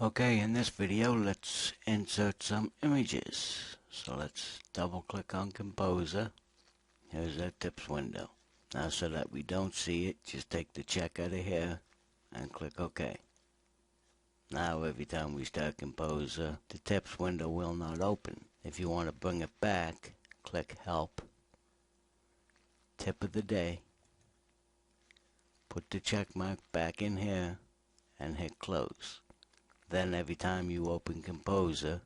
Okay, in this video, let's insert some images. So let's double click on Composer. Here's our tips window. Now so that we don't see it, just take the check out of here and click OK. Now every time we start Composer, the tips window will not open. If you want to bring it back, click Help, Tip of the Day, put the check mark back in here, and hit Close. Then every time you open Composer,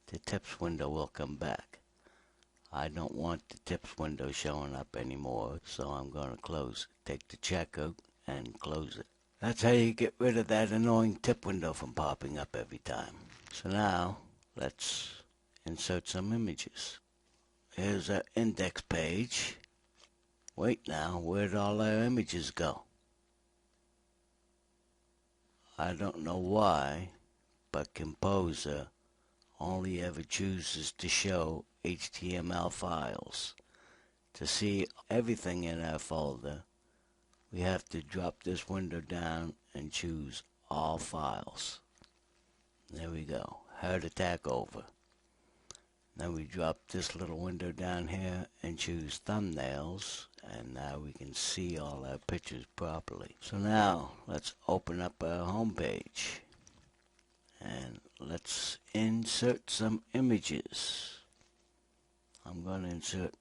the tips window will come back. I don't want the tips window showing up anymore, so I'm going to close it. Take the check out and close it. That's how you get rid of that annoying tip window from popping up every time. So now, let's insert some images. Here's our index page. Wait now, where'd all our images go? I don't know why, but Composer only ever chooses to show HTML files. To see everything in our folder, we have to drop this window down and choose All Files. There we go. Heart attack over. Then we drop this little window down here and choose Thumbnails, and now we can see all our pictures properly. So now let's open up our home page and let's insert some images. I'm going to insert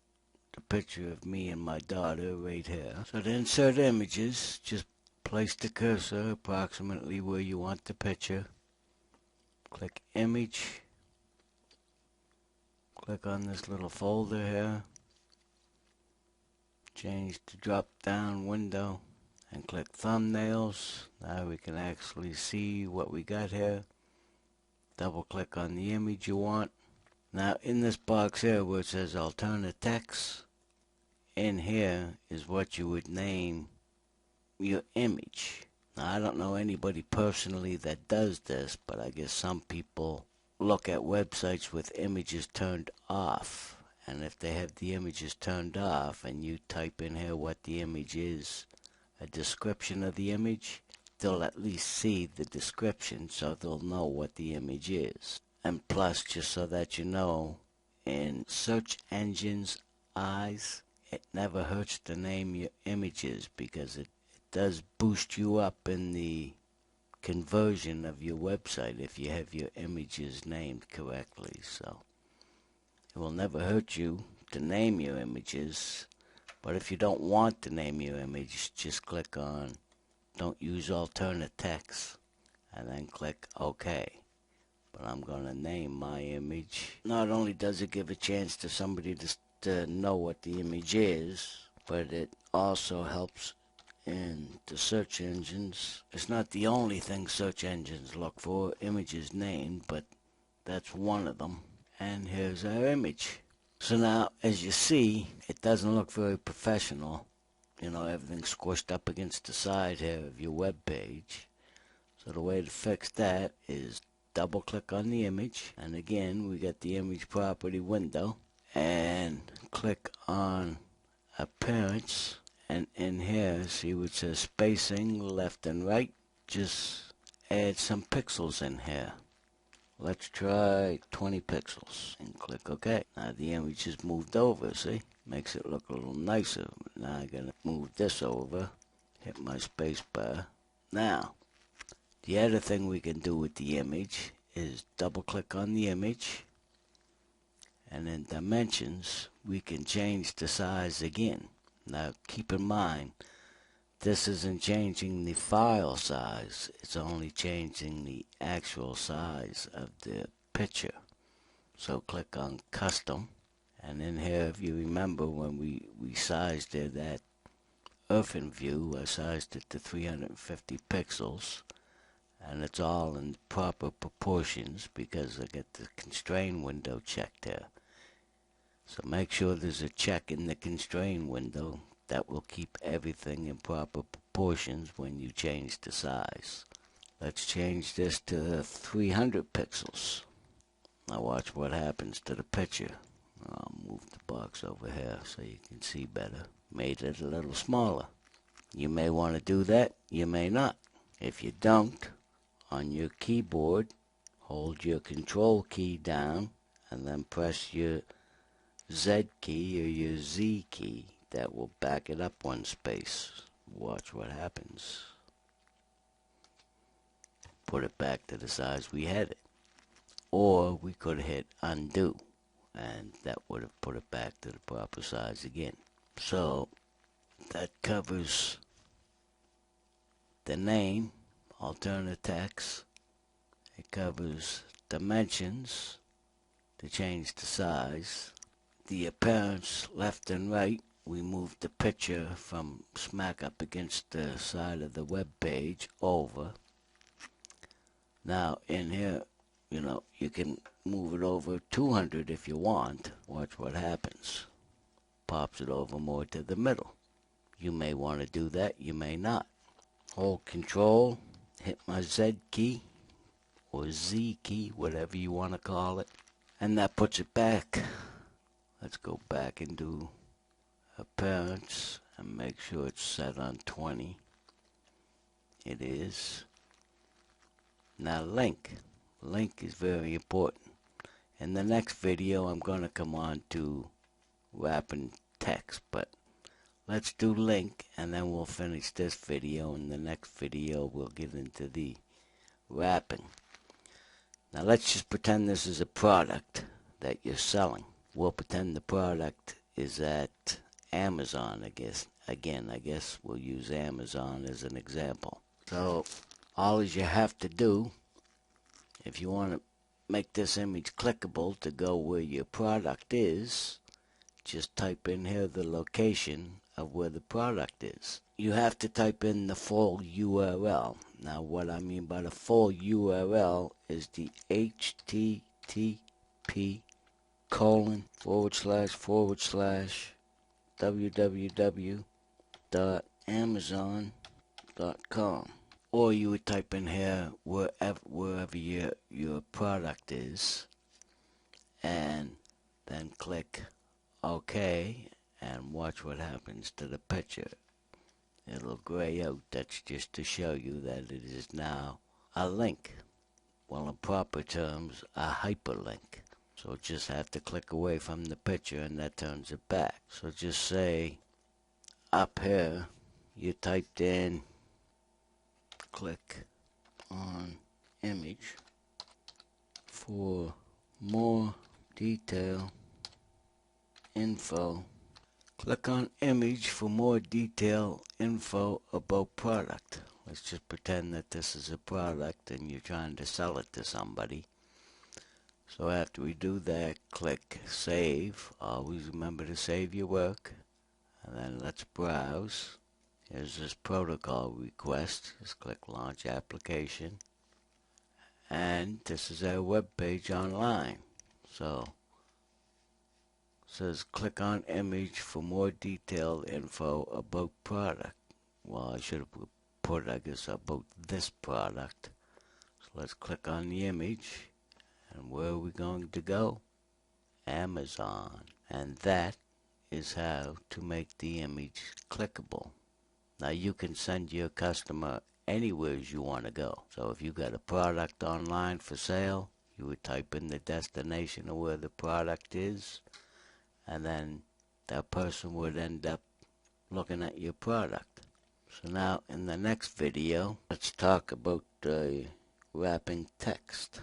the picture of me and my daughter right here. So to insert images, just place the cursor approximately where you want the picture. Click Image. Click on this little folder here. Change the drop down window and click Thumbnails. Now we can actually see what we got here. Double click on the image you want. Now in this box here where it says alternate text, in here is what you would name your image. Now I don't know anybody personally that does this, but I guess some people look at websites with images turned off, and if they have the images turned off and you type in here what the image is, a description of the image, they'll at least see the description so they'll know what the image is. And plus, just so that you know, in search engines' eyes, it never hurts to name your images because it does boost you up in the conversion of your website if you have your images named correctly. So it will never hurt you to name your images, but if you don't want to name your image, just click on Don't Use Alternate Text and then click OK. But I'm going to name my image. Not only does it give a chance to somebody to know what the image is, but it also helps in the search engines. It's not the only thing search engines look for, images named, but that's one of them. And here's our image. So now, as you see, it doesn't look very professional. You know, everything's squished up against the side here of your web page. So the way to fix that is double click on the image, and again we got the image property window, and click on Appearance, and in here see what says spacing left and right. Just add some pixels in here. Let's try 20 pixels and click OK. Now the image is moved over, see? Makes it look a little nicer. Now I'm going to move this over, hit my space bar. Now the other thing we can do with the image is double click on the image, and in dimensions we can change the size again. Now keep in mind, this isn't changing the file size, it's only changing the actual size of the picture. So click on Custom, and in here, if you remember when we sized it, that Earthen view, I sized it to 350 pixels. And it's all in proper proportions because I get the constrain window checked there. So make sure there's a check in the constrain window. That will keep everything in proper proportions when you change the size. Let's change this to 300 pixels. Now watch what happens to the picture. I'll move the box over here so you can see better. Made it a little smaller. You may want to do that, you may not. If you don't, on your keyboard, hold your control key down, and then press your Z key or your Z key. That will back it up one space. Watch what happens. Put it back to the size we had it. Or we could hit undo, and that would have put it back to the proper size again. So that covers the name, alternate text. It covers dimensions to change the size. The appearance left and right, we moved the picture from smack up against the side of the web page over. Now in here, you can move it over 200 if you want. Watch what happens. Pops it over more to the middle. You may want to do that, you may not. Hold control, hit my Z key or Z key, whatever you want to call it, and that puts it back. Let's go back and do appearance and make sure it's set on 20. It is. Now link is very important. In the next video I'm going to come on to wrapping text, but let's do link and then we'll finish this video. In the next video we'll get into the wrapping. Now let's just pretend this is a product that you're selling. We'll pretend the product is at Amazon, I guess. Again, I guess we'll use Amazon as an example. So all you have to do, if you want to make this image clickable to go where your product is, just type in here the location of where the product is. You have to type in the full URL. Now what I mean by the full URL is the http://www.amazon.com. Or you would type in here wherever your product is, and then click OK, and watch what happens to the picture. It'll gray out. That's just to show you that it is now a link. Well, in proper terms, a hyperlink. So just have to click away from the picture and that turns it back. So just say up here, you typed in click on image for more detail info. Click on image for more detail info about product. Let's just pretend that this is a product and you're trying to sell it to somebody. So after we do that, click save. Always remember to save your work. And then let's browse. Here's this protocol request. Just click launch application. And this is our web page online. So it says click on image for more detailed info about product. Well, I should have put, I guess, about this product. So let's click on the image. And where are we going to go? Amazon. And that is how to make the image clickable. Now you can send your customer anywhere you want to go. So if you got a product online for sale, you would type in the destination of where the product is, and then that person would end up looking at your product. So now in the next video, let's talk about wrapping text.